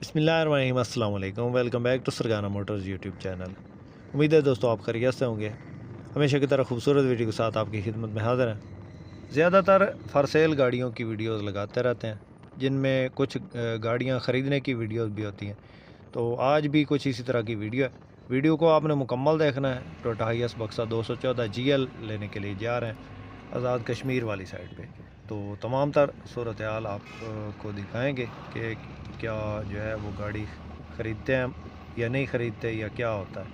बिस्मिल्लाहिर्रहमानिर्रहीम, अस्सलाम वालेकुम। Welcome back to Sargana motors YouTube channel. उम्मीद है दोस्तों आप खैरियत से होंगे। हमेशा की तरह खूबसूरत वीडियो के साथ आपकी खिदमत में हाज़िर हैं। ज़्यादातर फॉर सेल गाड़ियों की वीडियोस लगाते रहते हैं, जिनमें कुछ गाड़ियाँ ख़रीदने की वीडियोस भी होती हैं। तो आज भी कुछ इसी तरह की वीडियो है। वीडियो को आपने मुकम्मल देखना है। टोयोटा हाइएस बक्सा 214 GL लेने के लिए जा रहे हैं आज़ाद कश्मीर वाली साइड पे। तो तमाम तर सूरत हाल आप को दिखाएंगे कि क्या जो है वो गाड़ी ख़रीदते हैं या नहीं ख़रीदते या क्या होता है।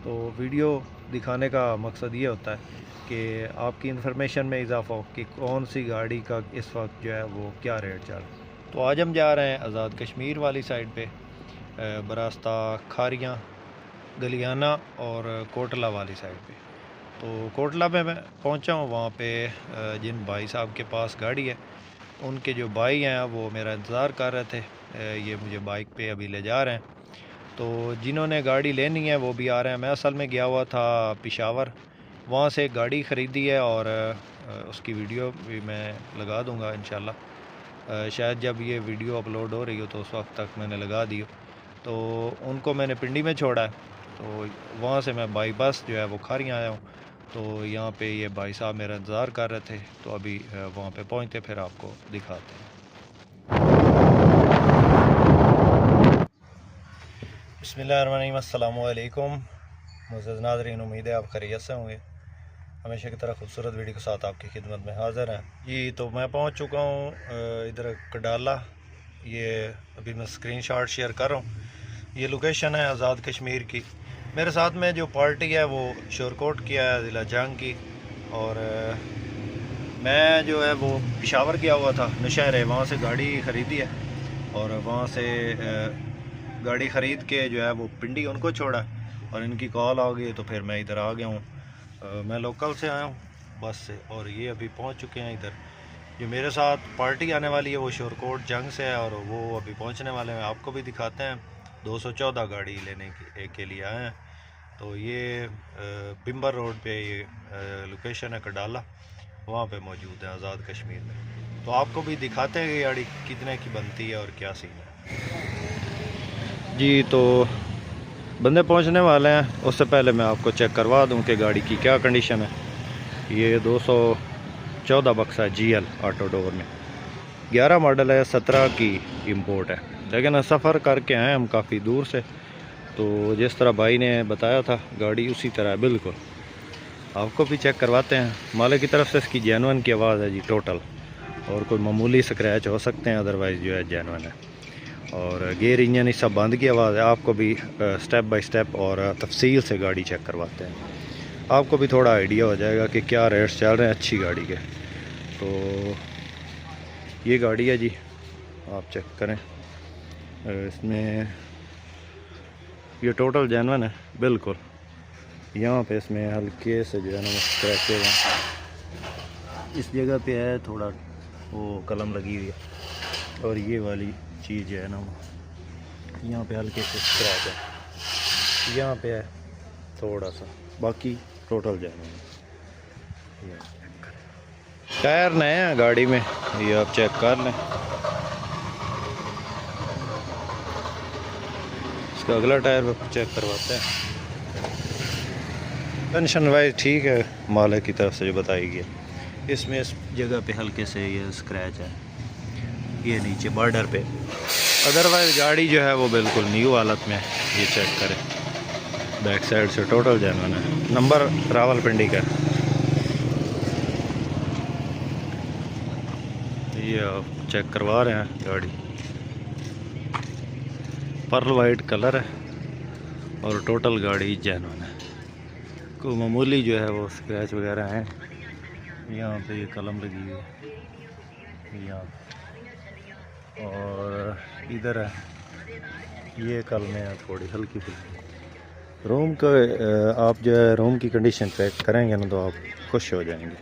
तो वीडियो दिखाने का मकसद ये होता है कि आपकी इन्फॉर्मेशन में इजाफ़ा हो कि कौन सी गाड़ी का इस वक्त जो है वो क्या रेट चल रहा है। तो आज हम जा रहे हैं आज़ाद कश्मीर वाली साइड पे, बरास्ता खारियाँ, गलियाना और कोटला वाली साइड पे। तो कोटला में मैं पहुंचा हूँ। वहाँ पे जिन भाई साहब के पास गाड़ी है, उनके जो भाई हैं वो मेरा इंतज़ार कर रहे थे। ये मुझे बाइक पे अभी ले जा रहे हैं। तो जिन्होंने गाड़ी लेनी है वो भी आ रहे हैं। मैं असल में गया हुआ था पेशावर, वहाँ से एक गाड़ी ख़रीदी है और उसकी वीडियो भी मैं लगा दूँगा इंशाल्लाह। शायद जब ये वीडियो अपलोड हो रही हो तो उस वक्त तक मैंने लगा दी हो। तो उनको मैंने पिंडी में छोड़ा है। तो वहाँ से मैं बाई बस जो है वो खारियाँ आया हूँ। तो यहाँ पे ये भाई साहब मेरा इंतज़ार कर रहे थे, तो अभी वहाँ पे पहुँचते फिर आपको दिखाते हैं। बिस्मिल्लाहिर्रहमानिर्रहीम, अस्सलाम वालेकुम। मुअज़्ज़ज़ नाज़रीन, उम्मीद है आप खैरियत से होंगे। हमेशा की तरह खूबसूरत वीडियो के साथ आपकी खिदमत में हाज़िर हैं जी। तो मैं पहुँच चुका हूँ इधर कडाला। ये अभी मैं स्क्रीनशॉट शेयर कर रहा हूँ। ये लोकेशन है आज़ाद कश्मीर की। मेरे साथ में जो पार्टी है वो शोरकोट की है, ज़िला जंग की। और मैं जो है वो पेशावर गया हुआ था, नौशहरे, वहाँ से गाड़ी ख़रीदी है और वहाँ से गाड़ी ख़रीद के जो है वो पिंडी उनको छोड़ा और इनकी कॉल आ गई तो फिर मैं इधर आ गया हूँ। मैं लोकल से आया हूँ बस से, और ये अभी पहुँच चुके हैं इधर। जो मेरे साथ पार्टी आने वाली है वो शोरकोट जंग से है और वो अभी पहुँचने वाले हैं। आपको भी दिखाते हैं। 214 गाड़ी लेने के लिए आए हैं। तो ये बिम्बर रोड पे ये लोकेशन है कडाला, वहाँ पे मौजूद है आज़ाद कश्मीर में। तो आपको भी दिखाते हैं कि गाड़ी कितने की बनती है और क्या सीन है जी। तो बंदे पहुँचने वाले हैं, उससे पहले मैं आपको चेक करवा दूँ कि गाड़ी की क्या कंडीशन है। ये 214 बक्सा GL ऑटो डोर में 11 मॉडल है, 17 की इंपोर्ट है, लेकिन सफ़र करके आए हम काफ़ी दूर से। तो जिस तरह भाई ने बताया था गाड़ी उसी तरह है बिल्कुल। आपको भी चेक करवाते हैं। मालिक की तरफ से इसकी जेनवन की आवाज़ है जी टोटल, और कोई मामूली स्क्रैच हो सकते हैं, अदरवाइज़ जो है जेनवन है। और गेयर इंजन इस सब बंद की आवाज़ है। आपको भी स्टेप बाय स्टेप और तफसील से गाड़ी चेक करवाते हैं। आपको भी थोड़ा आइडिया हो जाएगा कि क्या रेट्स चल रहे हैं अच्छी गाड़ी के। तो ये गाड़ी है जी, आप चेक करें। इसमें ये टोटल जेनवन है बिल्कुल। यहाँ पे इसमें हल्के से जो है ना स्क्रैचेज हैं। इस जगह पे है थोड़ा वो कलम लगी हुई है, और ये वाली चीज़ जो है ना वो यहाँ पे हल्के से स्क्रैच है, यहाँ पे है थोड़ा सा, बाकी टोटल जेनवन है। टायर नए हैं गाड़ी में, ये आप चेक कर लें। इसका अगला टायर चेक करवाते हैं। कंडीशन वाइज ठीक है, मालिक की तरफ से जो बताई गई। इसमें इस जगह पे हल्के से ये स्क्रैच है, ये नीचे बॉर्डर पे। अदरवाइज गाड़ी जो है वो बिल्कुल न्यू हालत में है। ये चेक करें, बैक साइड से टोटल जेन्युइन है। नंबर रावलपिंडी का, ये आप चेक करवा रहे हैं गाड़ी। पर्ल वाइट कलर है और टोटल गाड़ी जेन्युइन है। कोई मामूली जो है वो स्क्रैच वगैरह हैं। यहाँ पे ये कलम लगी हुई है यहाँ, और इधर है ये कलमें हैं थोड़ी हल्की फुल्की। रूम का आप जो है रूम की कंडीशन चेक करेंगे ना तो आप खुश हो जाएंगे।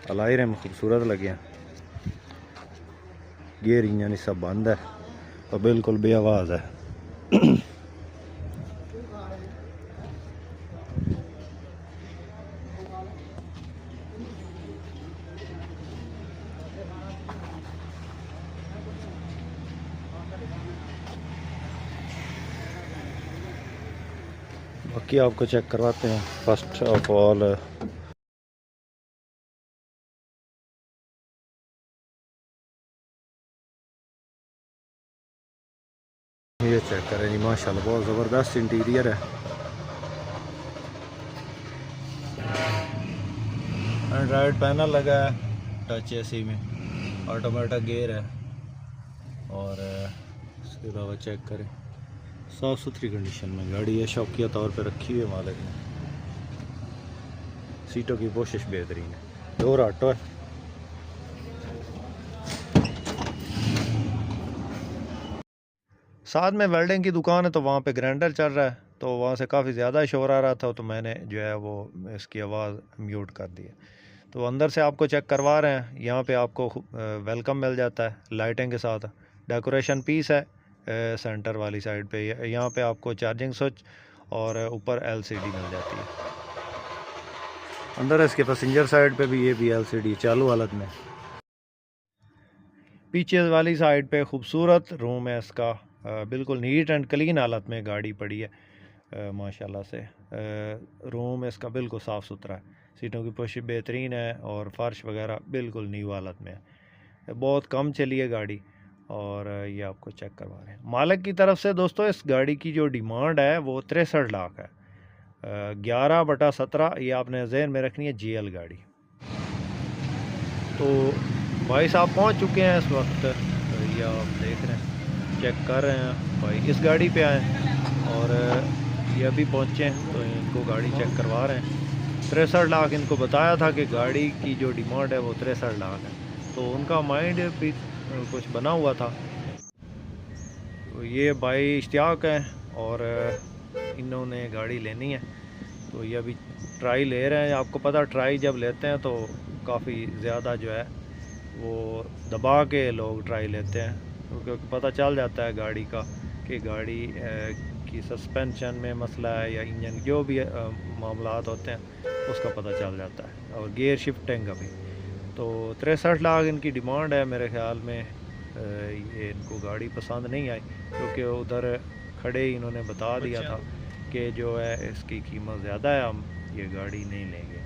अलायरे में खूबसूरत लगे हैं। गियर इंजन सब बंद है और बिल्कुल बेआवाज़ है। बाकी आपको चेक करवाते हैं। फर्स्ट ऑफ ऑल ये चेक करें जी, माशाल्लाह बहुत ज़बरदस्त इंटीरियर है। एंड्रॉयड पैनल लगा है, टच एसी में, ऑटोमेटिक गियर है। और इसके अलावा चेक करें, साफ़ सुथरी कंडीशन में गाड़ी है, शौकिया तौर पे रखी हुई है मालिक ने। सीटों की कोशिश बेहतरीन है, डोर ऑटो है। साथ में वेल्डिंग की दुकान है, तो वहाँ पे ग्राइंडर चल रहा है, तो वहाँ से काफ़ी ज़्यादा शोर आ रहा था, तो मैंने जो है वो इसकी आवाज़ म्यूट कर दी है। तो अंदर से आपको चेक करवा रहे हैं। यहाँ पे आपको वेलकम मिल जाता है लाइटिंग के साथ, डेकोरेशन पीस है सेंटर वाली साइड पे। यहाँ पे आपको चार्जिंग स्विच और ऊपर एलसीडी मिल जाती है। अंदर इसके पैसेंजर साइड पे भी ये भी एलसीडी चालू हालत में। पीछे वाली साइड पे खूबसूरत रूम है इसका, बिल्कुल नीट एंड क्लीन हालत में गाड़ी पड़ी है माशाल्लाह से। रूम इसका बिल्कुल साफ़ सुथरा है, सीटों की पोशी बेहतरीन है और फर्श वगैरह बिल्कुल न्यू हालत में है। बहुत कम चली है गाड़ी और ये आपको चेक करवा रहे हैं। मालिक की तरफ से दोस्तों इस गाड़ी की जो डिमांड है वो 63 लाख है। 11/17 ये आपने ज़हन में रखनी है, GL गाड़ी। तो भाई साहब पहुंच चुके हैं इस वक्त, तो ये आप देख रहे हैं, चेक कर रहे हैं। भाई इस गाड़ी पे आए और ये अभी पहुंचे हैं, तो इनको गाड़ी चेक करवा रहे हैं। 63 लाख इनको बताया था कि गाड़ी की जो डिमांड है वो 63 लाख है, तो उनका माइंड भी कुछ बना हुआ था। तो ये भाई इश्तियाक है और इन्होंने गाड़ी लेनी है, तो ये अभी ट्राई ले रहे हैं। आपको पता ट्राई जब लेते हैं तो काफ़ी ज़्यादा जो है वो दबा के लोग ट्राई लेते हैं, क्योंकि पता चल जाता है गाड़ी का कि गाड़ी की सस्पेंशन में मसला है या इंजन जो भी मामलात होते हैं उसका पता चल जाता है, और गियर शिफ्टिंग का भी। तो 63 लाख इनकी डिमांड है। मेरे ख्याल में ये इनको गाड़ी पसंद नहीं आई, क्योंकि उधर खड़े ही इन्होंने बता दिया था कि जो है इसकी कीमत ज़्यादा है, हम ये गाड़ी नहीं लेंगे।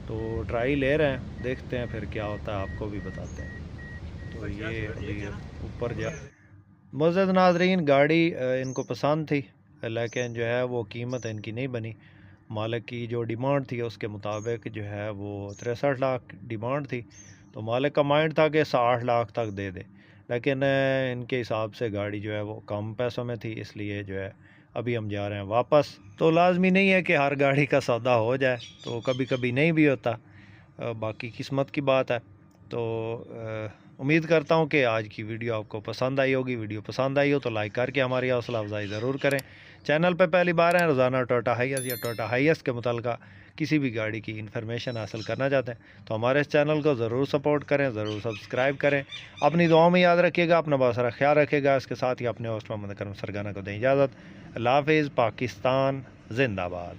तो ट्राई ले रहे हैं, देखते हैं फिर क्या होता है, आपको भी बताते हैं। तो ये अभी ऊपर जा मज़ीद नाजरीन, गाड़ी इनको पसंद थी, लेकिन जो है वो कीमत इनकी नहीं बनी। मालिक की जो डिमांड थी उसके मुताबिक जो है वो 63 लाख डिमांड थी, तो मालिक का माइंड था कि 60 लाख तक दे दे, लेकिन इनके हिसाब से गाड़ी जो है वो कम पैसों में थी, इसलिए जो है अभी हम जा रहे हैं वापस। तो लाजमी नहीं है कि हर गाड़ी का सौदा हो जाए, तो कभी कभी नहीं भी होता, बाकी किस्मत की बात है। तो उम्मीद करता हूँ कि आज की वीडियो आपको पसंद आई होगी। वीडियो पसंद आई हो तो लाइक करके हमारी हौसला अफजाई ज़रूर करें। चैनल पर पहली बार हैं, रोज़ाना टोयोटा हाइएस्ट या टोयोटा हाइएस्ट के मुताल्लिक़ किसी भी गाड़ी की इन्फॉर्मेशन हासिल करना चाहते हैं तो हमारे इस चैनल को ज़रूर सपोर्ट करें, ज़रूर सब्सक्राइब करें। अपनी दुआओं में याद रखिएगा, अपना बहुत सारा ख्याल रखिएगा। इसके साथ ही अपने होस्ट मोहम्मद करम सरगाना को दें इजाज़त। अल्लाह हाफ़िज़। पाकिस्तान जिंदाबाद।